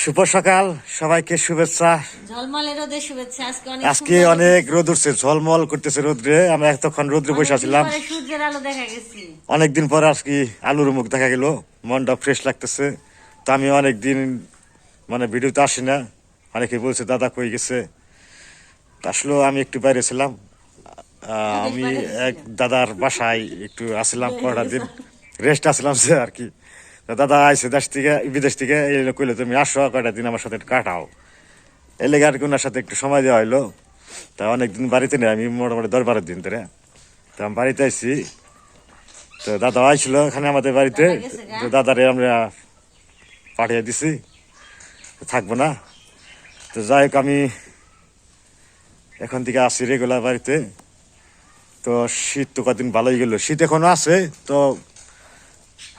শুভ সকাল, সবাইকে শুভেচ্ছা। ঝলমলে রোদের শুভেচ্ছা। আজকে অনেক রোদ উঠছে, ঝলমল করতেছে রোদ্রে। আমরা এতক্ষণ রোদ্রে বসে আছিলাম, সূর্যের আলো দেখা গেছে। অনেকদিন পর আজকে আলুর মুখ দেখা গেল, মনটা ফ্রেশ লাগতেছে। তো আমি অনেকদিন ভিডিওতে আসি না, অনেকে বলছে দাদা কই গেছে। আসলে আমি একটু বাইরে ছিলাম, আমি এক দাদার বাসায় একটু আসছিলাম কয়টা দিন, রেস্ট আসলাম সে আর কি। দাদা আইসে বিদেশ থেকে এলো, কইলো তুমি আসো কয়টা দিন আমার সাথে একটু কাটাও। এই লেগে আর কি ওনার সাথে একটু সময় দেওয়া হইলো। তা অনেকদিন বাড়িতে নেই আমি, মোটামুটি 10-12 দিন ধরে। তো আমি বাড়িতে আইসি, তো দাদা আইছিল এখানে আমাদের বাড়িতে। তো দাদারে আমরা পাঠিয়ে দিছি, থাকবো না। তো যাই হোক, আমি এখন থেকে আসি রেগুলার বাড়িতে। তো শীত তো কদিন ভালোই গেল, শীত এখনো আছে। তো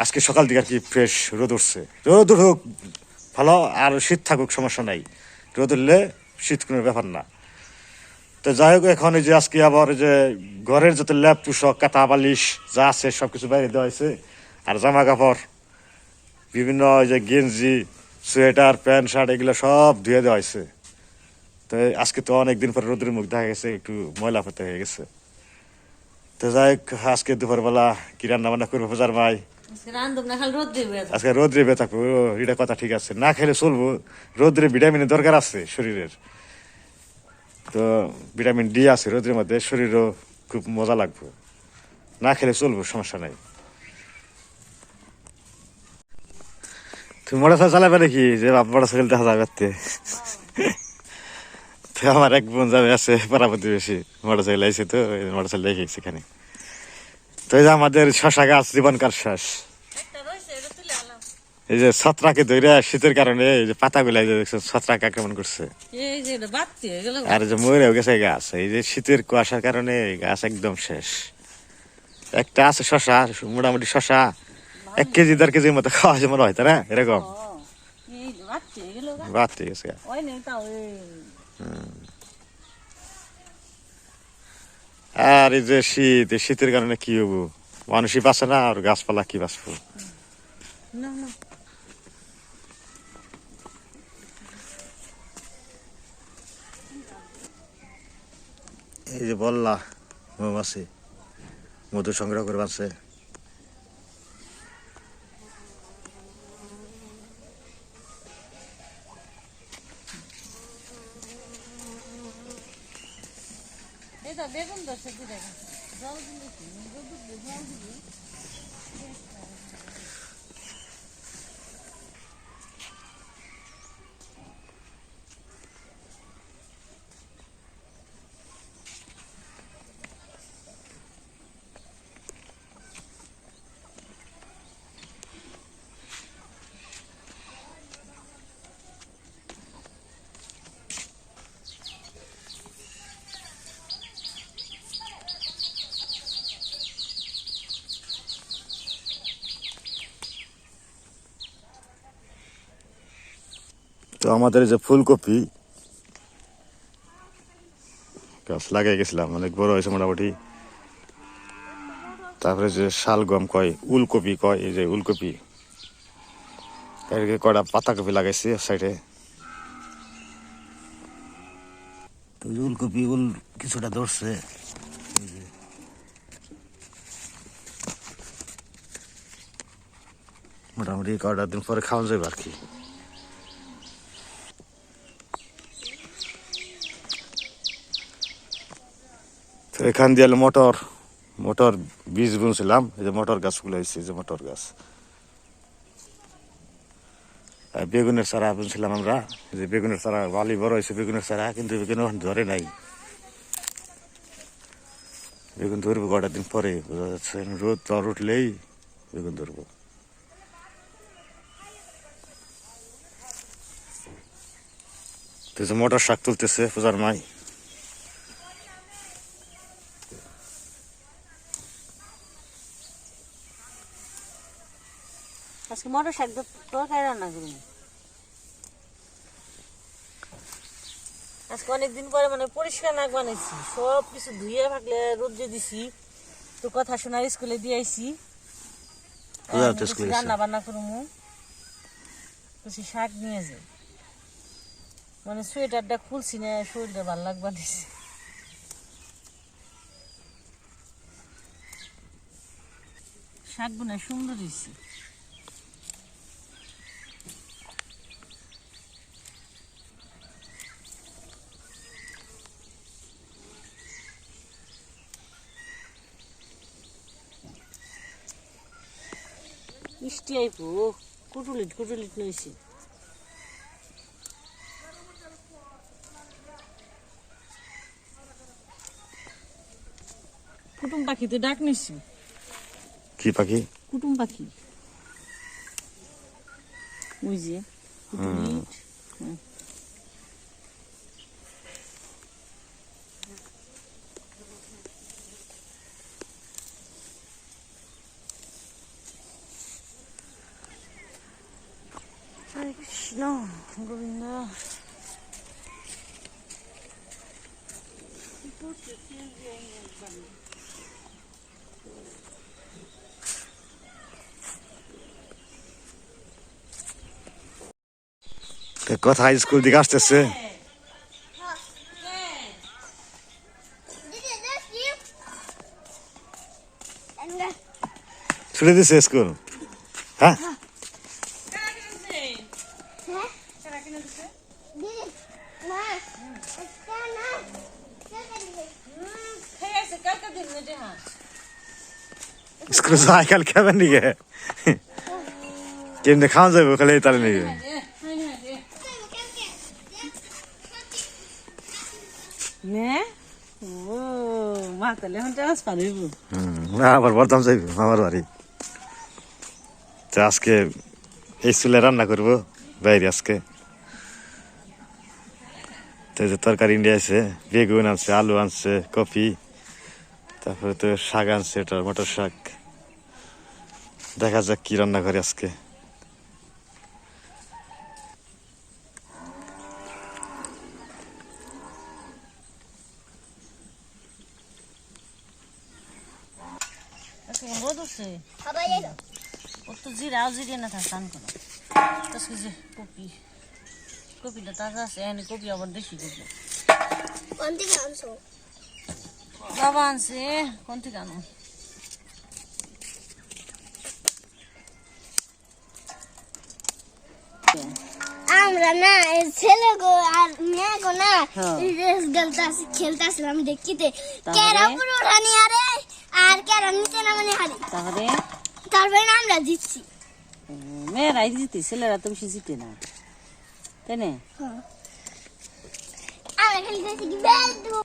আজকে সকাল থেকে আর কি ফ্রেশ রোদ উঠছে। রোদ উঠুক ভালো, আর শীত থাকুক সমস্যা নাই, রোদ উঠলে শীত কোনো ব্যাপার না। তো যাই হোক, এখন এই যে আজকে আবার যে ঘরের যত ল্যাপ তুষক কাঁথা বালিশ যা আছে সবকিছু বাইরে দেওয়া হয়েছে। আর জামা কাপড় বিভিন্ন ওই যে গেঞ্জি, সোয়েটার, প্যান্ট শার্ট এগুলো সব ধুয়ে দেওয়া হয়েছে। তো আজকে তো অনেকদিন পর রোদের মুখ দেখা গেছে, একটু ময়লা ফেতে হয়ে গেছে। তো যাই হোক, আজকে দুপুরবেলা কি রান্না বান্না করবো পূজার মাই? আজকে রোদ্রে বেয়ে থাকবো, এটা কথা ঠিক আছে, না খেলে চলবো। রোদ্রে ভিটামিনের দরকার আছে শরীরের। তো ভিটামিন ডি আছে রোদের মধ্যে, শরীরও খুব মজা লাগবে, না খেলে চলবো, সমস্যা নাই। তুমি মোটর সাইকেল চালাবে নাকি? যে মোটর সাইকেল দেখা যাবে। তো আমার এক বোন যাবে আছে পাড়া প্রতিবেশী, মোটর সাইকেল আইসে, তো মোটর সাইকেল রেখে গেছে এখানে। তো এই যে আমাদের শশা গাছ জীবনকার শেষ। এই যে ছত্রাকে ধরে শীতের কারণে এই যে পাতাগুলা ছত্রাক আক্রমণ করছে, আর যে মরেও গেছে গাছ এই যে শীতের কুয়াশার কারণে। গাছ একদম শেষ। একটা আছে শশা, মোটামুটি শশা 1 কেজি 1.5 কেজির মতো খাওয়া যায় মনে হয়, তাই না? এরকম বাদ ঠিক আছে। আর এই যে শীত, এই শীতের কারণে কি হবো, মানুষই বাঁচে না, আর গাছপালা কি বাঁচবো। এই যে বললা মৌমাছি মধু সংগ্রহ করে বাঁচে। বেগুন দশ তো আমাদের যে ফুলকপি গাছ লাগাই গেছিলাম, অনেক বড় হয়েছে মোটামুটি। তারপরে যে শালগম কয়, উলকপি কয়, এই যে উলকপি, কয়টা পাতাকপি লাগাইছি সাইডে। তো উলকপি কিছুটা ধরছে, মোটামুটি কয়টা দিন পরে খাওয়া যাবে আর কি। তো এখান দিয়ে মটর মটর বীজ বুনছিলাম, এই যে মটর গাছগুলো হয়েছে, এই যে মটর গাছ। বেগুনের চারা বুনছিলাম আমরা, এই যে বেগুনের চারা বালি বড় হয়েছে বেগুনের চারা, কিন্তু বেগুন ধরে নাই। বেগুন ধরবো কটা দিন পরে, বোঝা যাচ্ছে রোদ জ্বর উঠলেই বেগুন ধরবো। তো যে মোটর শাক তুলতেছে পূজার মাই। আজকে মোটর শাক তরকারি রান্না করুন। আজকে অনেকদিন পরে পরিষ্কার নাক বানাইছি, সব কিছু ধুয়ে থাকলে রোদ্রে দিছি। তো কথা শোনার স্কুলে দিয়ে আইছি, রান্না বান্না করবো। কিছু শাক নিয়ে যাই, মানে সোয়েটারটা খুলছি না, শরীরটা ভালো লাগবা দিছে। শাকগুলো সুন্দর হয়েছে। মিষ্টি আইপো, কুটুলিট কুটুলিট নইছে। কুটুম পাখিতে ডাক নিছি। কি পাখি? কুটুম পাখি, ওই যে কুটুলিট। হরে কৃষ্ণ গোবিন্দ। কথা স্কুল দিকে আসতেছে। ছুটে দিছে স্কুল। হ্যাঁ স্কুলে যাই কাল খাবেন নাকি? কেমনি খাওয়া যাবে খালি তাহলে নাকি? মা তাহলে এখন চাষ পারিব। আবার বর্তমান যাইব আমার বাড়ি। তো আজকে এই চুলে রান্না করবো বাইরে আজকে। তো যে তরকারি ইন্ডিয়া আছে, বেগুন আনছে, আলু আনছে, কপি, তারপরে তো শাক আনছে, এটা মটর শাক। দেখা যাক কি রান্না করে আজকে। রোদ উঠছে, ও তো জিরাও জিরিয়ে না থাকে স্নান করো। আজকে যে কপি, কপিটা তাজা আছে, এনে কপি আবার দেশি কপি। বাবা আনছে, কোন থেকে আনো? আমরা না ছেলে গো আর মেয়ে গো না রেস খেলতেছিলাম দেখিতে কেরা পুরো উঠানি আরে আর কেরা নিচে নামানি হারি। তারপরে না আমরা জিতছি। মেয়েরাই জিতে, ছেলেরা তো বেশি জিতে না, তাই না? আমরা খালি গেছি কি বেল দু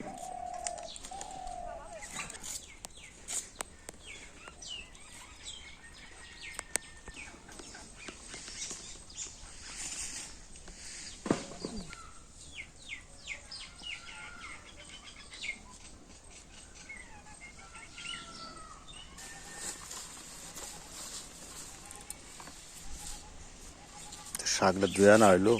শাকটা ধুয়ে আনা হইলো।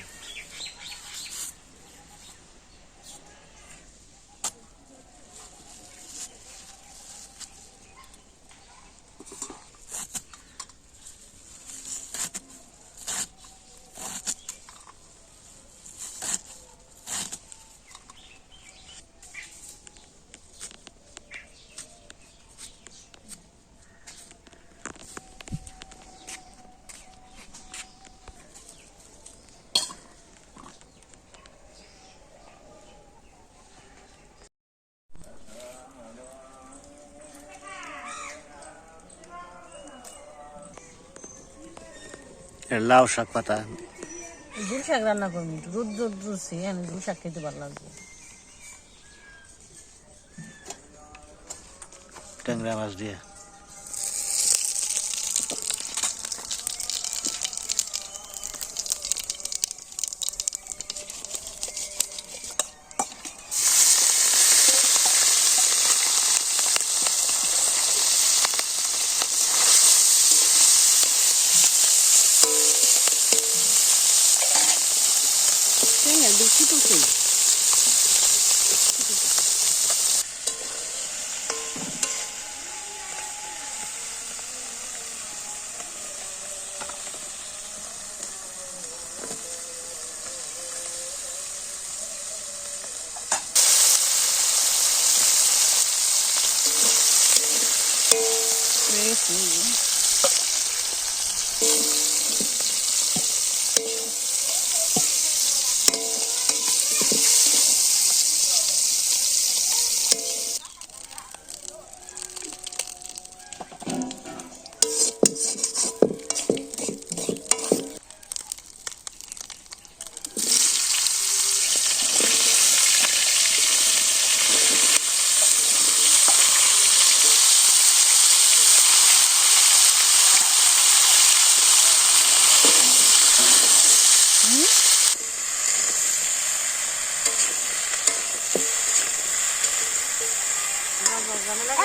লাউ শাক পাতা গুল শাক রান্না করবি, রোদ রোদ রুচি, আমি গুল শাক খেতে ভালো লাগবে। ট্যাংরা মাছ দিয়ে। দেখছি তো সেই গেছে এই যে।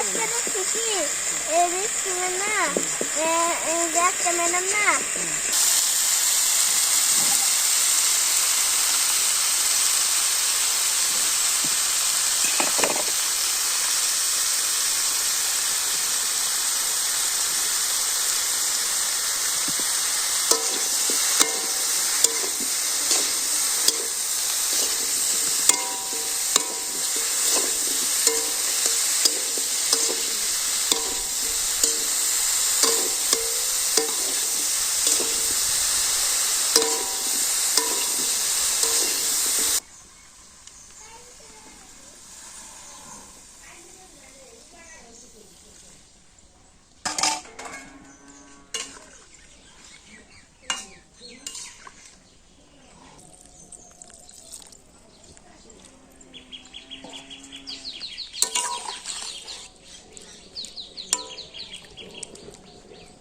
একটা দেখছি কি এই রেস্টুরেন্ট না এই যে একটা ম্যাডাম না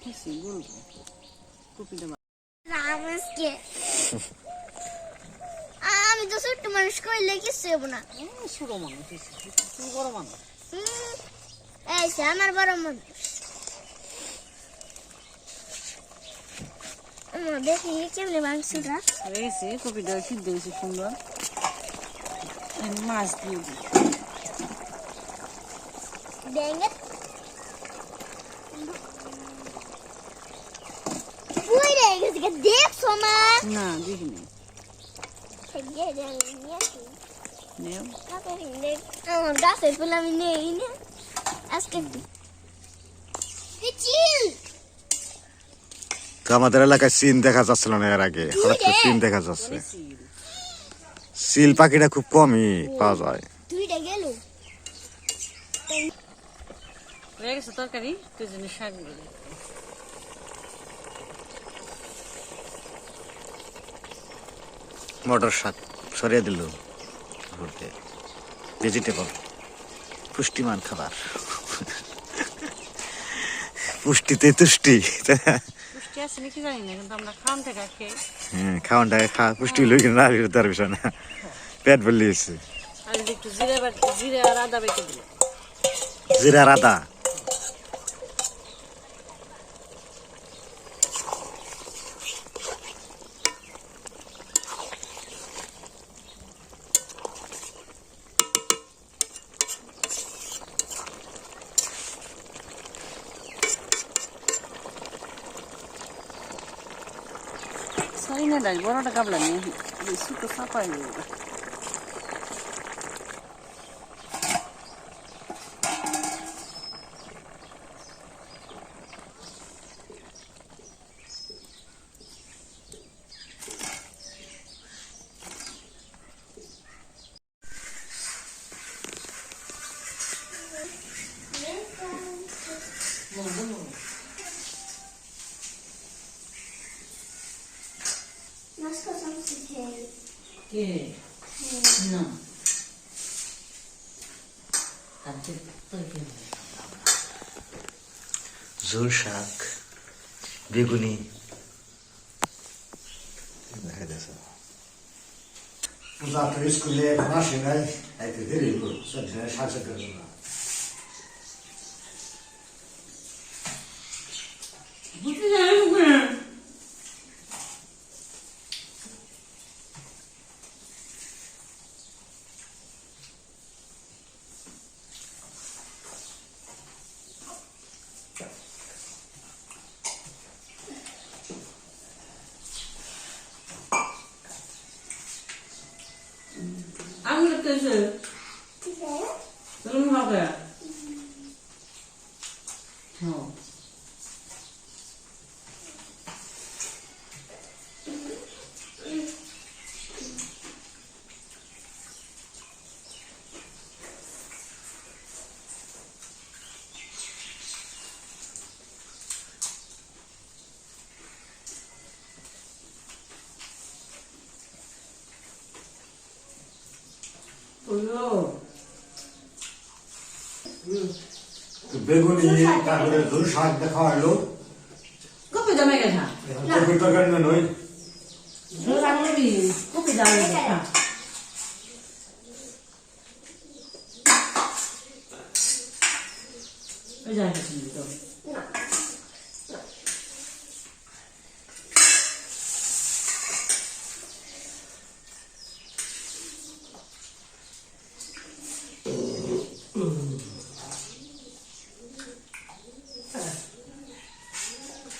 কিছু বলবো কপিটা রামসকে আমি তো ছোট্ট মানুষ কইলে কিছু হবো না ছোট মানুষ তুই বড় মানুষ এই সে আমার বড় মানুষ দেখি কেমনে মাংসটা হয়েছে কপিটা সিদ্ধ হয়েছে সুন্দর আমি মাছ দিয়ে দিই ডেঙ্গে পুই রে গেছে দেখছো মা না দেখিনি খেয়ে দেন নিয়েছি নেও আমার গাছের ফুল আমি নেই না আজকে চিল তো আমাদের এলাকায় সিন দেখা যাচ্ছিল না এর আগে, হঠাৎ করে সিন দেখা যাচ্ছে। সিল পাখিটা খুব কমই পাওয়া যায়। দুইটা গেল হয়ে গেছে তরকারি তুই জন্য শাক দিবি মটর শাক সরিয়ে দিল, ভেজিটেবল পুষ্টিমান খাবার, পুষ্টিতে তুষ্টি। পুষ্টি আছে নাকি জানি না, কিন্তু আমরা খাওয়ান থেকে খেয়ে হ্যাঁ, খাওয়ানটাকে পুষ্টি হইল কিনা তার বিষয় না, পেট ভরলিয়েছে। আর একটু জিরে আর আদা বেটে দিল, জিরা আর আদা সাই না ডাল বড়টা কাবলা নিয়ে সুতো চাপাই দিল। কে না ঝোল শাক বেগুনি দেখা যাচ্ছে। পূজা তো স্কুলে এখন আসে নাই, একটু দেরি করবো, শাক শাক করবো না। বুঝতে জানো না আমি করতেছে তুমি হবে হ্যাঁ করলো বেগুনি তারপরে ধরুন শাক দেখা হলো কপি জমে গেছে কপির তরকারি নই ধর আমি কপি জমে গেছে ওই যায় তো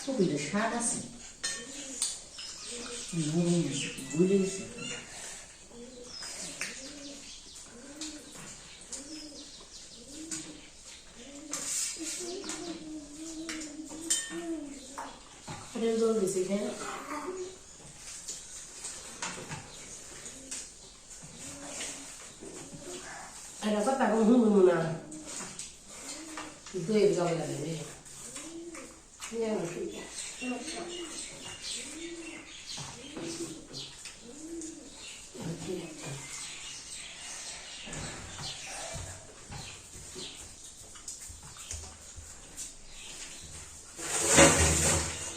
কপিটা স্বাদ আছে বুঝে গেছি জল দিছি হ্যাঁ ada apa tak kamu mana itu yang kau lihat ini ya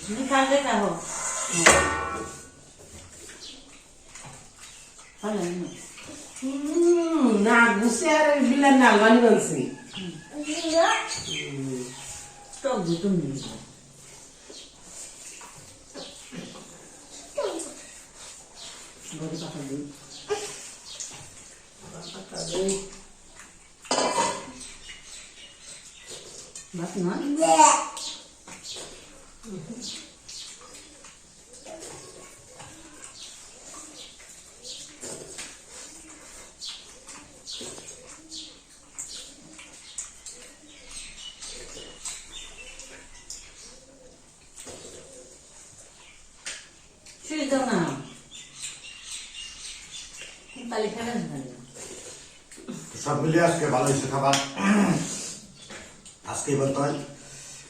ini kaget kamu apa ini না গুছে আর বিলা নালবানি বলছি টক দুটো নিয়ে পাতা দিই ভাত না শুয়ে যাও না তাহলে খেলে না সব মিলিয়ে আজকে ভালো হয়েছে খাবার আজকে বলতে হয়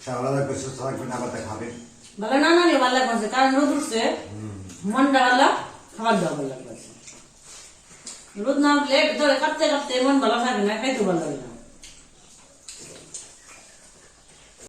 সকালে থাকবে সুস্থ থাকবেন আবার খাবেন ভালো না না ভালো লাগছে কারণ রোদ উঠছে মনটা ভালো খাবার দাওয়া ভালো লাগছে রোদ না উঠলে ধরে কাঁপতে কাঁপতে মন ভালো থাকে না খাইতে ভালো লাগে না